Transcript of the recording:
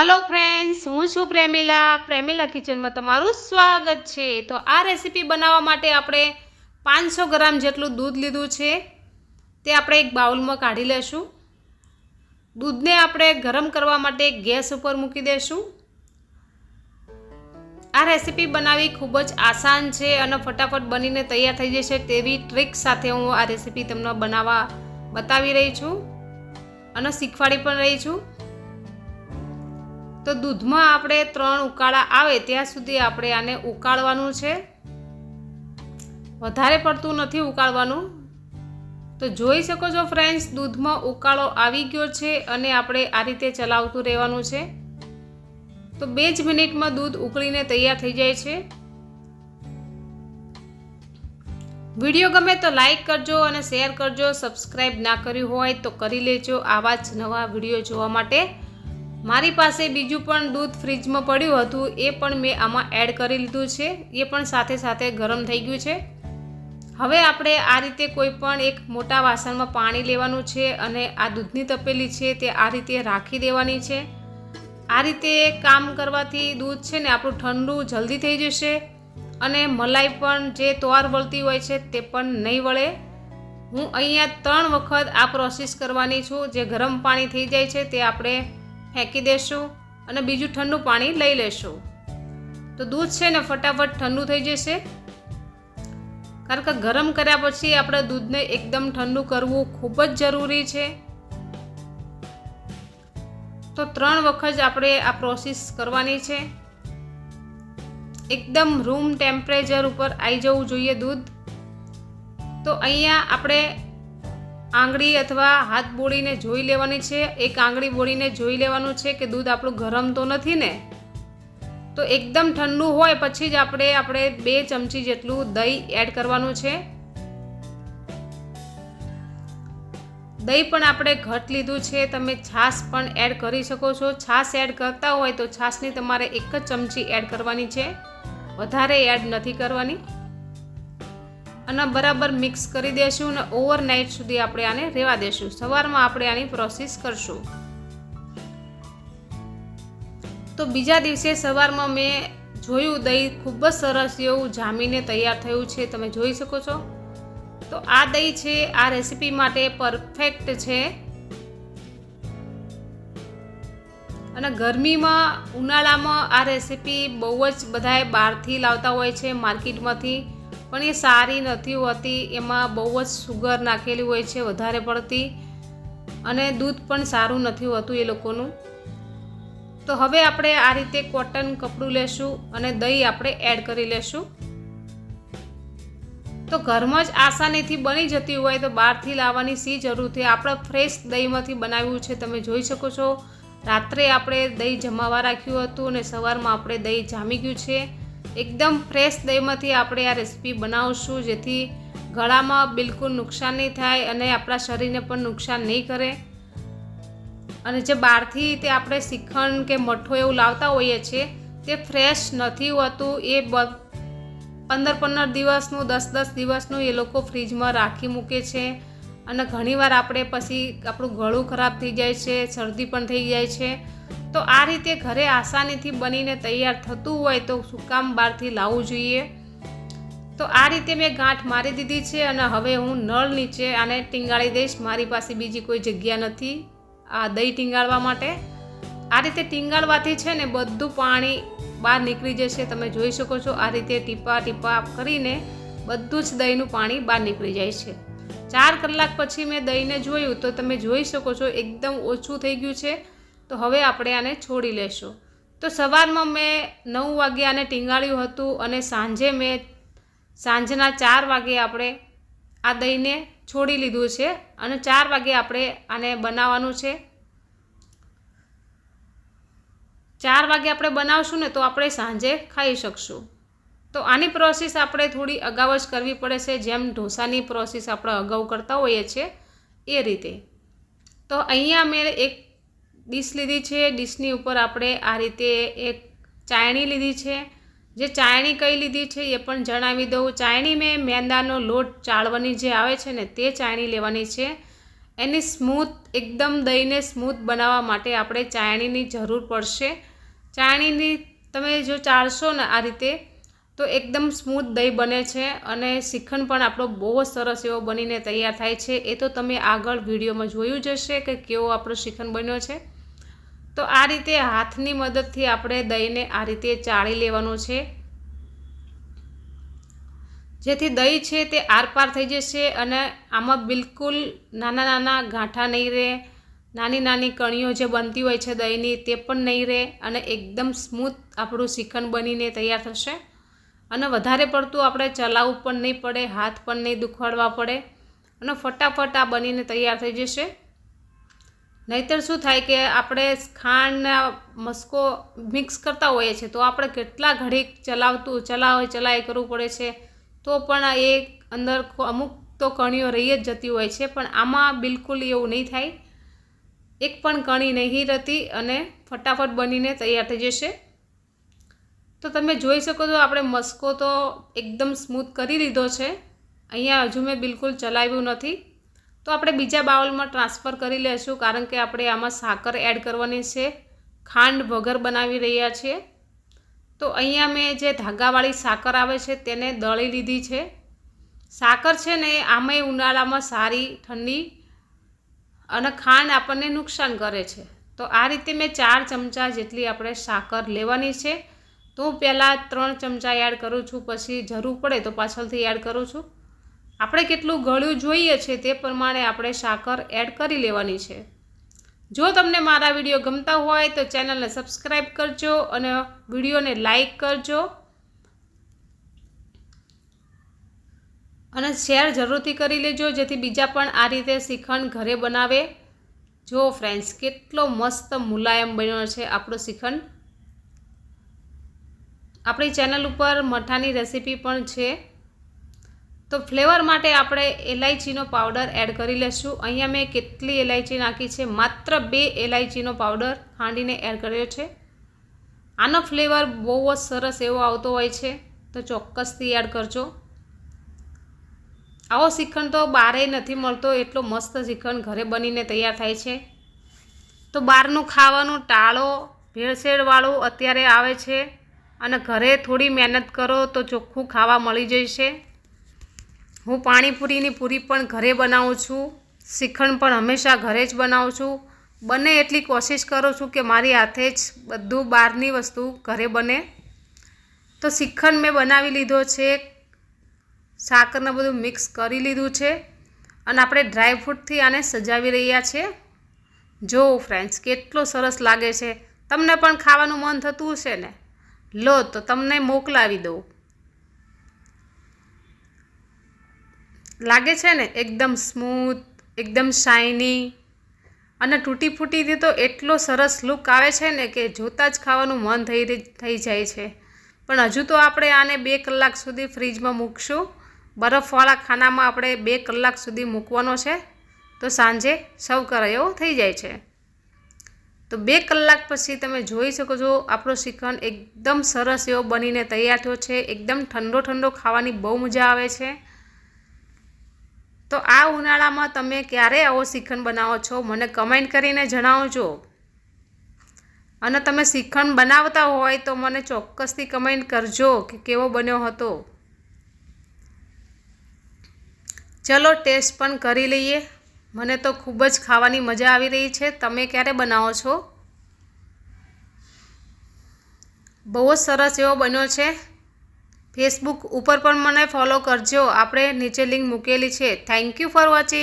Hello friends, हूँ छूं Premila kitchen में तमारुं स्वागत है। तो आ रेसिपी बनावा माटे आपणे 500 ग्राम जेटलुं दूध लीधुं छे ते आपणे एक बाउल में काढी लेशुं। दूध ने आपणे गरम करवा माटे गैस पर मूकी देशुं। आ रेसिपी बनावी खूब ज आसान है और फटाफट बनीने तैयार थई जशे तेवी ट्रीक साथे हूँ आ रेसिपी तमने बनावा बतावी रही छूं अने शीखवाड़ी पण रही छूं। तो दूध में आपणे 3 उकाळा आवे त्यां सुधी आपणे आने उकाळवानुं छे, वधारे पड़तुं नथी उकाळवानुं। तो जोई शको छो फ्रेंड्स, दूध में उकाळो आवी गयो छे अने आपणे आ रीते चलावतुं रहेवानुं छे। तो 2 ज मिनिट में दूध उकळीने तैयार थई जाय छे। विडियो गमे तो लाइक करजो अने शेर करजो। सब्सक्राइब ना कर्युं होय तो करी लेजो आवा ज नवा विडियो जोवा माटे। मारी पासे बीजू पण दूध फ्रीज में पड्युं हतुं ए पण मैं आमां एड करी लीधुं छे, ए पण साथे साथे गरम थई गयुं छे। हवे आपणे आ रीते कोई पण एक मोटा वासण में पाणी लेवानुं छे अने आ दूधनी तपेली छे ते आ रीते राखी देवानी छे। आ रीते काम करवाथी दूध छे ने आपणुं ठंडू जल्दी थई जशे अने मलाई पण जे तोर वळती होय छे ते पण नहीं वळे। हूँ अहींया 3 वखत आ प्रोसेस करवानी छुं। जे गरम पाणी थई जाय छे ते आपणे फेंकी देशुं अने बीजू ठंडू पाणी लई लेशुं। तो दूध छे ने फटाफट ठंडू थई जशे, कारण के गरम कर्या पछी आपणे दूधने एकदम ठंडू करवुं खूब ज जरूरी छे। तो 3 वखत आपणे आ प्रोसेस करवानी छे। एकदम रूम टेम्परेचर पर आई जवुं जोईए दूध। तो अहींया आपणे आंगળી अथवा हाथ बोळीने जोई लेवानी छे। एक आंगળી बोळीने जोई लेवानुं छे कि दूध आपणुं गरम तो नथी ने। तो एकदम ठंडू होय पछी ज आपणे 2 चमची जेटलुं दही एड करवानुं छे। दही पण आपणे घट लीधुं छे, तमे छास पण एड करी शको छो। छास एड करता होय तो छासनी तमारे 1 ज चमची एड करवानी छे, वधारे एड नथी करवानी। અને બરાબર મિક્સ કરી દેશું અને ઓવરનાઇટ સુધી આપણે આને રહેવા દેશું। સવારમાં આપણે આની પ્રોસેસ કરશું। તો બીજા દિવસે સવારમાં મેં જોયું દહીં ખૂબ જ સરસ એવું જામીને તૈયાર થયું છે, તમે જોઈ શકો છો। તો આ દહીં છે આ રેસીપી માટે પરફેક્ટ છે અને ગરમીમાં ઉનાળામાં આ રેસીપી બહુ જ બધાએ બહારથી લાવતા હોય છે માર્કેટમાંથી, પણ એ સારી નથી હોતી। એમાં બહુ જ સુગર નાખેલી હોય છે વધારે પડતી અને दूध પણ સારું નથી હોતું એ લોકોનું। તો હવે આપણે આ રીતે કોટન કપડું લેશું અને દહીં આપણે એડ કરી લેશું। તો ઘરમાં જ આસાનીથી બની જતી હોય તો બહારથી લાવવાની શી જરૂર છે। આપણે ફ્રેશ દહીંમાંથી બનાવ્યું છે, તમે જોઈ શકો છો। રાત્રે આપણે દહીં જમાવા રાખ્યું હતું અને સવારમાં આપણે દહીં જામી ગયું છે। एकदम फ्रेश दहीमांथी आपणे आ रेसिपी बनावशुं जेथी गळामां बिल्कुल नुकसान नहीं थाय अने आपणा शरीरने पण नुकसान नहीं करे। अने जे बहारथी ते आपणे श्रीखंड के मठो एवुं लावता होईए छीए ते फ्रेश नथी होतुं। ए 15-15 दिवसनुं 10-10 दिवसनुं ए लोको फ्रीजमां राखी मूके छे अने घणीवार आपणे पछी आपणुं गळुं खराब थई जाय छे, शरदी पण थई जाय छे। तो आ रीते घरे आसानीथी बनीने तैयार थतुं होय तो शुं काम बहारथी लावવું જોઈએ। तो आ रीते मैं गांठ मारी दीधी छे अने हवे हूँ नळ नीचे आने टींगाड़ी दईश। मारी पासे बीजी कोई जग्या नथी आ दही टींगाड़वा माटे। आ रीते टींगाड़वाथी छे ने बधुं पाणी बहार निकળી जशे, तमे जोई शको छो। आ रीते टीपा टीपा करीने बधुं ज दहीनुं पाणी बहार निकળી જાય છે। 4 કલાક પછી मैं दहीने जोयुं तो तमे जोई शको छो एकदम ओछुं थई गयुं छे। तो हवे आपणे आने छोड़ी लेशुं। तो सवारमां मैं 9 वागे आने टींगाळ्युं हतुं अने सांजे मैं सांजना 4 वागे आपणे आ दहीने छोड़ी लीधुं छे अने 4 वागे आपणे आने बनाववानुं छे। 4 वागे आपणे बनावशुं ने तो आपणे सांजे खाई शकशुं। तो आनी प्रोसेस आपणे थोड़ी अगाऊ ज करवी पड़े छे, जेम ढोसानी प्रोसेस आपणे अगाऊ करता होईए छीए ए रीते। तो अहींया मैं एक डिश लीधी छे। डिशनी उपर आपणे आ रीते एक चायणी लीधी छे। जे चायणी कई लीधी छे ए पण जणावी दऊं। चायणी में मैदानो लोट चाळवानी जे आवे छे ने ते चायणी लेवानी छे। એની સ્મૂથ એકદમ દહીંને સ્મૂથ બનાવવા માટે આપણે ચાળણીની જરૂર પડશે. ચાળણીની તમે જો ચાળશો ને આ રીતે તો એકદમ સ્મૂથ દહીં બને છે અને શ્રીખંડ પણ આપણો બહુ જ સરસ એવો બનીને તૈયાર થાય છે. એ તો તમે આગળ વિડીયોમાં જોયું જ હશે કે કેવો આપણો શ્રીખંડ બન્યો છે. તો આ રીતે હાથની મદદથી આપણે દહીંને આ રીતે ચાળી લેવાનું છે, જેથી દહીં છે તે આરપાર થઈ જશે અને આમાં બિલકુલ નાના નાના ગાંઠા નહીં રહે, નાની નાની કણીઓ જે બનતી હોય છે દહીંની તે પણ નહીં રહે અને એકદમ સ્મૂથ આપણું શ્રીખંડ બનીને તૈયાર થશે. અને વધારે પડતું આપણે ચલાવવું પણ નહીં પડે, હાથ પણ નહીં દુખાડવા પડે અને ફટાફટ આ બનીને તૈયાર થઈ જશે. નહીંતર શું થાય કે આપણે ખાંડના મસ્કો મિક્સ કરતા હોઈએ છીએ તો આપણે કેટલા ઘડીક ચલાય કરવું પડે છે, તો પણ એ અંદર અમુક તો કણીઓ રહી જ જતી હોય છે. પણ આમાં બિલકુલ એવું નહીં થાય, એક પણ કણી નહીં રહેતી અને ફટાફટ બનીને તૈયાર થઈ જશે. તો તમે જોઈ શકો છો આપણે મસ્કો તો એકદમ સ્મૂથ કરી લીધો છે. અહીંયા હજુ મેં બિલકુલ ચલાવ્યું નથી. તો આપણે બીજા બાઉલમાં ટ્રાન્સફર કરી લઈશું, કારણ કે આપણે આમાં સાકર એડ કરવાની છે, ખાંડ વગર બનાવી રહ્યા છીએ. તો અહીંયા મેં જે ધાગાવાળી સાકર આવે છે તેને દળી લીધી છે. સાકર છે ને એ આમાંય ઉનાળામાં સારી ઠંડી અને ખાંડ આપણને નુકસાન કરે છે. તો આ રીતે મેં 4 ચમચા જેટલી આપણે સાકર લેવાની છે. તો હું પહેલાં 3 ચમચા એડ કરું છું, પછી જરૂર પડે તો પાછળથી એડ કરું છું. આપણે કેટલું ગળ્યું જોઈએ છે તે પ્રમાણે આપણે સાકર એડ કરી લેવાની છે. જો તમને મારા વિડીયો ગમતા હોય તો ચેનલને સબસ્ક્રાઈબ કરજો અને વિડીયોને લાઈક કરજો અને શેર જરૂરથી કરી લેજો, જેથી બીજા પણ આ રીતે શ્રીખંડ ઘરે બનાવે. જો ફ્રેન્ડ્સ કેટલો મસ્ત મુલાયમ બન્યો છે આપણો શ્રીખંડ. આપણી ચેનલ ઉપર મઠાની રેસીપી પણ છે. તો ફ્લેવર માટે આપણે એલાયચીનો પાવડર એડ કરી લઈશું. અહીંયા મેં કેટલી એલાયચી નાખી છે, માત્ર 2 એલાયચીનો પાવડર ખાંડીને એડ કર્યો છે. આનો ફ્લેવર બહુ જ સરસ એવો આવતો હોય છે, તો ચોક્કસથી એડ કરજો. આવો શ્રીખંડ તો બહારે નથી મળતો, એટલો મસ્ત શ્રીખંડ ઘરે બનીને તૈયાર થાય છે. તો બહારનું ખાવાનું ટાળો, ભેળસેળવાળું અત્યારે આવે છે અને ઘરે થોડી મહેનત કરો તો ચોખ્ખું ખાવા મળી જશે. હું પાણીપુરીની પૂરી પણ ઘરે બનાવું છું, શ્રીખંડ પણ હંમેશા ઘરે જ બનાવું છું. બને એટલી કોશિશ કરું છું કે મારી હાથે જ બધું બહારની વસ્તુ ઘરે બને. તો શ્રીખંડ મેં બનાવી લીધો છે, સાકરને બધું મિક્સ કરી લીધું છે અને આપણે ડ્રાયફ્રૂટથી આને સજાવી રહ્યા છીએ. જો ફ્રેન્ડ્સ કેટલો સરસ લાગે છે. તમને પણ ખાવાનું મન થતું હશે ને, લો તો તમને મોકલાવી દઉં. લાગે છે ને એકદમ સ્મૂથ, એકદમ શાઇની અને તૂટી ફૂટીથી તો એટલો સરસ લુક આવે છે ને કે જોતાં જ ખાવાનું મન થઈ જાય છે. પણ હજુ તો આપણે આને 2 કલાક સુધી ફ્રીજમાં મૂકશું. બરફવાળા ખાનામાં આપણે 2 કલાક સુધી મૂકવાનો છે, તો સાંજે સર્વ કરે એવો થઈ જાય છે. તો 2 કલાક પછી તમે જોઈ શકો છો આપણો શ્રીખંડ એકદમ સરસ એવો બનીને તૈયાર થયો છે. એકદમ ઠંડો ઠંડો ખાવાની બહુ મજા આવે છે. તો આ ઉનાળામાં તમે ક્યારે આવો શ્રીખંડ બનાવો છો મને કમેન્ટ કરીને જણાવજો. અને તમે શ્રીખંડ બનાવતા હોય તો મને ચોક્કસથી કમેન્ટ કરજો કે કેવો બન્યો હતો. ચલો ટેસ્ટ પણ કરી લઈએ. મને તો ખૂબ જ ખાવાની મજા આવી રહી છે. તમે ક્યારે બનાવો છો? બહુ જ સરસ એવો બન્યો છે. ફેસબુક ઉપર પણ મને ફોલો કરજો, આપણે નીચે લિંક મૂકેલી છે. Thank you for watching.